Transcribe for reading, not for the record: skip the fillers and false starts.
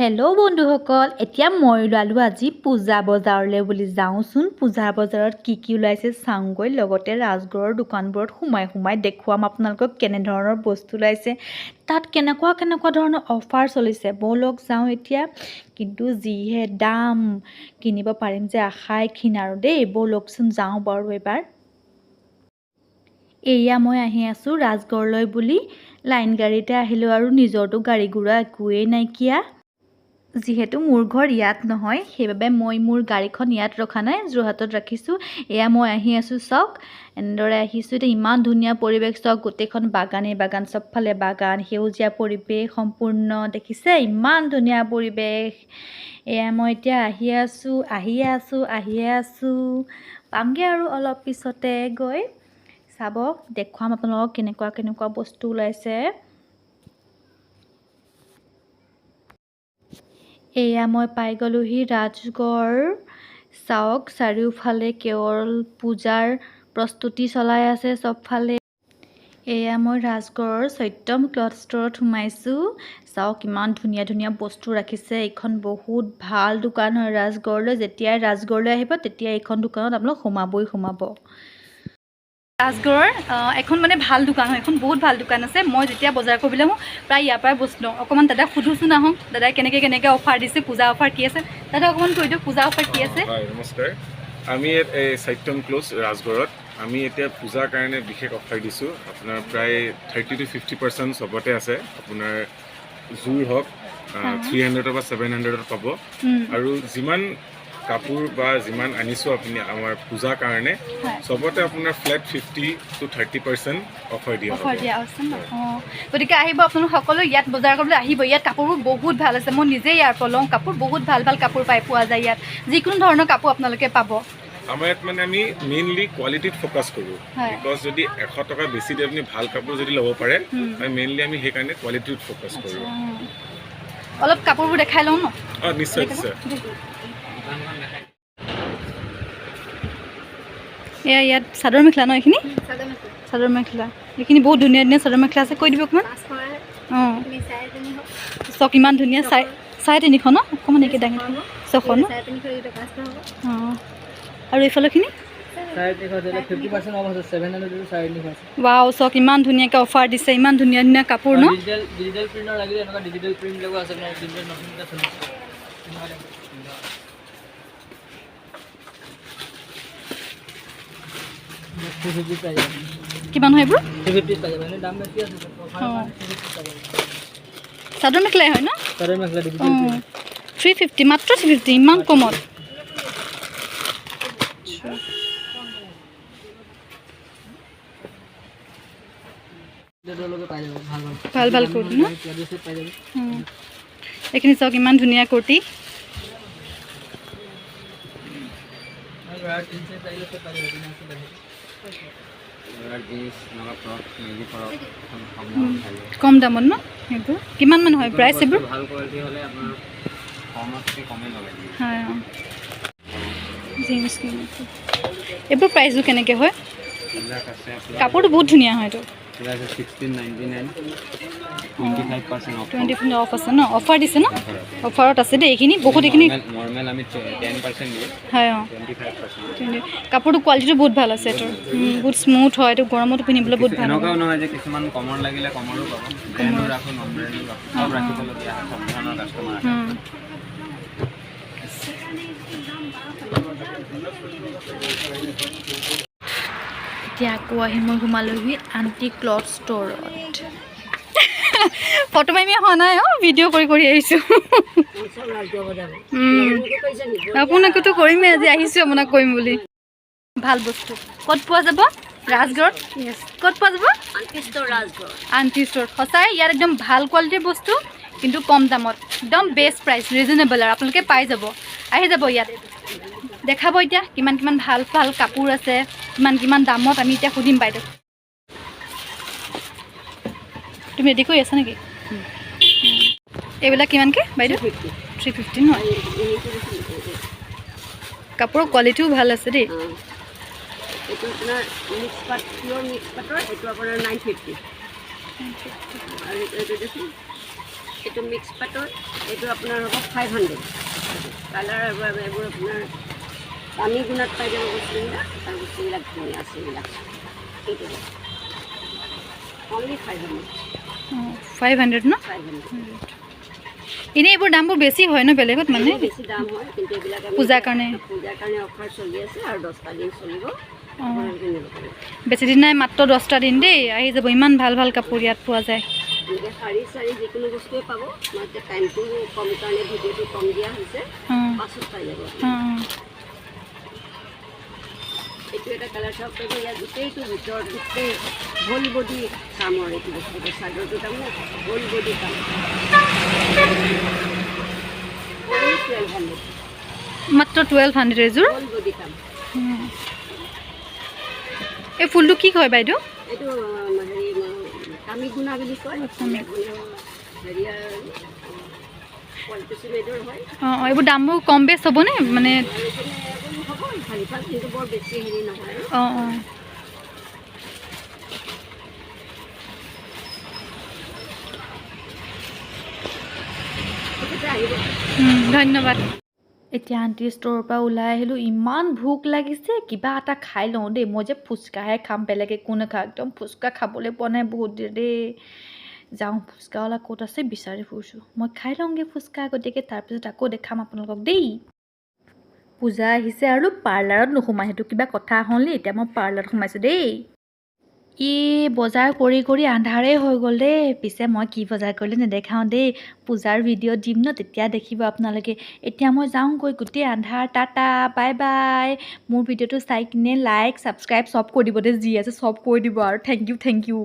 Hello' বন্ধুসকল, এতিয়া মই ওলালো আজি পূজা বজাৰলৈ বুলি। যাওঁচোন পূজা বজাৰত কি ওলাইছে চাওঁগৈ, লগতে ৰাজগড়ৰ দোকানবোৰত সোমাই দেখুৱাম আপোনালোকক কেনেধৰণৰ বস্তু ওলাইছে, তাত কেনেকুৱা ধৰণৰ অফাৰ চলিছে। ব'লক যাওঁ এতিয়া। কিন্তু যিহে দাম, কিনিব পাৰিম যে আশাই ক্ষীণ আৰু দেই। ব'লকচোন যাওঁ বাৰু এবাৰ। এয়া মই আহি আছোঁ ৰাজগড়লৈ বুলি। লাইন গাড়ীতে আহিলোঁ আৰু নিজৰতো গাড়ী ঘোঁৰা একোৱেই নাইকিয়া। যিহেতু মোৰ ঘৰ ইয়াত নহয়, সেইবাবে মই মোৰ গাড়ীখন ইয়াত ৰখা নাই, যোৰহাটত ৰাখিছোঁ। এয়া মই আহি আছোঁ, চাওক এনেদৰে আহিছোঁ। এতিয়া ইমান ধুনীয়া পৰিৱেশ, চাওক গোটেইখন বাগানেই বাগান, চবফালে বাগান, সেউজীয়া পৰিৱেশ সম্পূৰ্ণ। দেখিছে ইমান ধুনীয়া পৰিৱেশ। এয়া মই এতিয়া আহিয়ে আছোঁ। পামগৈ আৰু অলপ পিছতে গৈ। চাব, দেখুৱাম আপোনালোকক কেনেকুৱা বস্তু ওলাইছে। এয়া মই পাই গ'লোহি ৰাজগড়। চাওক চাৰিওফালে কেৱল পূজাৰ প্ৰস্তুতি চলাই আছে চবফালে। এয়া মই ৰাজগড়ৰ সত্যম ক্লথ ষ্টৰত সোমাইছোঁ। চাওক ইমান ধুনীয়া বস্তু ৰাখিছে। এইখন বহুত ভাল দোকান হয় ৰাজগড়লৈ। যেতিয়াই ৰাজগড়লৈ আহিব তেতিয়াই এইখন দোকানত আপোনালোক সোমাব। ৰাজগড়ৰ এখন মানে ভাল দোকান হয়, এখন বহুত ভাল দোকান আছে। মই যেতিয়া বজাৰ কৰিবলৈ আহোঁ প্ৰায় ইয়াৰ পৰাই বস্তু লওঁ। অকণমান দাদাক সুধোচোন আহোঁ, দাদাই কেনেকৈ অফাৰ দিছে, পূজা অফাৰ কি আছে। দাদা অকণমান কৈ দিয়ক, পূজা অফাৰ কি আছে। হয়, নমস্কাৰ। আমি এই সত্যম ক্লথ ৰাজগড়ত আমি এতিয়া পূজাৰ কাৰণে বিশেষ অফাৰ দিছোঁ। আপোনাৰ প্ৰায় 30 to 50% চবতে আছে। আপোনাৰ জোৰ হওক 300 বা 700 পাব। আৰু যিমান কাপোৰ বা যিমান আনিছোঁ আপুনি আমাৰ পূজাৰ কাৰণে, চবতে আপোনাৰ ফ্লেট 50 to 30% অফাৰ দিয়া আছে ন। গতিকে আহিব আপোনালোক সকলো, ইয়াত বজাৰ কৰিবলৈ আহিব। ইয়াত কাপোৰবোৰ বহুত ভাল আছে। মই নিজেই ইয়াৰ পৰা লওঁ কাপোৰ, বহুত ভাল কাপোৰ পোৱা যায় ইয়াত। যিকোনো ধৰণৰ কাপোৰ আপোনালোকে পাব। আমাৰ ইয়াত মানে আমি মেইনলি কোৱালিটিত ফ'কাছ কৰোঁ। বিকজ যদি 100 টকা বেছি দি আপুনি ভাল কাপোৰ যদি ল'ব পাৰে, মেইনলি আমি সেইকাৰণে কোৱালিটিত ফ'কাছ কৰোঁ। অলপ কাপোৰবোৰ দেখাই লওঁ ন। নিশ্চয়। এয়া ইয়াত চাদৰ মেখেলা ন, এইখিনি চাদৰ মেখেলা, এইখিনি বহুত ধুনীয়া চাদৰ মেখেলা আছে। কৈ দিব অকণমান। চক ইমান ধুনীয়া, 350 ন, অকণমান একে দাঙি 600 ন। আৰু এইফালেখিনি ৱাও, চক ইমান ধুনীয়াকৈ অফাৰ দিছে। ইমান ধুনীয়া কাপোৰ ন। কিমান হয় এইবোৰ? চাদৰ মেখেলাই হয় ন। 350, মাত্ৰ 350, ইমান কমত। ভাল কুৰ্তি ন। এইখিনি চাওক ইমান ধুনীয়া কুৰ্তি। কম দামত ন এইবোৰ। কিমান মান হয় প্ৰাইচ এইবোৰ? এইবোৰ প্ৰাইচবোৰ কেনেকৈ হয়? কাপোৰটো বহুত ধুনীয়া হয়। এইটো 25% অফ আছে ন। অফাৰ দিছে ন, অফাৰত আছে দেই। এইখিনি বহুত, এইখিনি হয়। কাপোৰটো কোৱালিটিটো বহুত ভাল আছে। এইটোৰ বহুত স্মুথ হয়। এইটো গৰমতো পিন্ধিবলৈ বহুত ভাল। এতিয়া আকৌ আহি মই সোমালোহি আণ্টি ক্লথ ষ্টৰত। ফটো মাৰি হোৱা নাই, ভিডিঅ' কৰি আহিছোঁ। আপোনাকতো কৰিমেই, আজি আহিছোঁ আপোনাক কৰিম বুলি। ভাল বস্তু ক'ত পোৱা যাব? ৰাজগড়ত। ক'ত পোৱা যাব? Aunty store. সঁচাই ইয়াত একদম ভাল কোৱালিটিৰ বস্তু, কিন্তু কম দামত, একদম বেষ্ট প্ৰাইচ, ৰিজনেবল। আৰু আপোনালোকে পাই যাব, আহি যাব ইয়াত। দেখাব এতিয়া কিমান ভাল কাপোৰ আছে, কিমান দামত। আমি এতিয়া সুধিম বাইদেউ। তুমি ৰেডি কৰি আছা নেকি? এইবিলাক কিমানকৈ বাইদেউ? 350 ন। কাপোৰৰ কোৱালিটিও ভাল আছে দেই। এইটো মিক্স পাটৰ এইটো আপোনাৰ হ'ব 500 কালাৰ আৰু এইবোৰ আপোনাৰ দামী গুণাত পাই যাব বস্তুবিলাক আৰু বস্তুবিলাক ধুনীয়া আছে এইবিলাক এইটো অনলি 500 500 ন 500 এনেই এইবোৰ দামবোৰ বেছি হয় ন বেলেগত মানে বেছি দাম হয় কিন্তু এইবিলাক পূজাৰ কাৰণে অফাৰ চলি আছে আৰু 10টা দিন চলিব বেছি দিন নাই মাত্ৰ 10টা দিন দেই আহি যাব ইমান ভাল ভাল কাপোৰ ইয়াত পোৱা যায় এনেকৈ শাৰী চাৰী যিকোনো বস্তুৱে পাব মই এতিয়া টাইমটো কম কাৰণে ভিডিঅ'টো কম দিয়া হৈছে পাছত পাই যাব এইটো এটা কালাৰ চাওক ইয়াত গোটেইটো ভিতৰত গোটেই হোল বডি কামৰ এইটো বস্তুটো চাদৰটো তাৰমানে হোল বডি কাম মাত্ৰ 1200 এযোৰ হোল বডি কাম এই ফুলটো কি কয় বাইদেউ এইটো হেৰি কামিগুণা বুলি কয় হেৰি পলিটিচিমেডৰ হয় এইবোৰ দামবোৰ কম বেছ হ'বনে মানে হ'ব ভাল কিন্তু বৰ বেছি হেৰি নহয় ধন্যবাদ এতিয়া আণ্টিৰ ষ্ট'ৰৰ পৰা ওলাই আহিলোঁ ইমান ভোক লাগিছে কিবা এটা খাই লওঁ দেই মই যে ফুচকাহে খাম বেলেগ একো নাখাওঁ একদম ফুচকা খাবলৈ পোৱা নাই বহুত দেৰি যাওঁ ফুচকাৱালা ক'ত আছে বিচাৰি ফুৰিছোঁ মই খাই লওঁগৈ ফুচকা গতিকে তাৰপিছত আকৌ দেখাম আপোনালোকক দেই পূজা আহিছে আৰু পাৰ্লাৰত নোসোমাই সেইটো কিবা কথা হ'লনি এতিয়া মই পাৰ্লাৰত সোমাইছোঁ দেই বজাৰ কৰি কৰি আন্ধাৰেই হৈ গ'ল দেই পিছে মই কি বজাৰ কৰিলোঁ নেদেখাওঁ দেই পূজাৰ ভিডিঅ' দিম ন তেতিয়া দেখিব আপোনালোকে এতিয়া মই যাওঁগৈ গোটেই আন্ধাৰ টাটা বাই বাই মোৰ ভিডিঅ'টো চাই কিনে লাইক ছাবস্ক্ৰাইব চব কৰি দিব দেই যি আছে চব কৰি দিব আৰু থেংক ইউ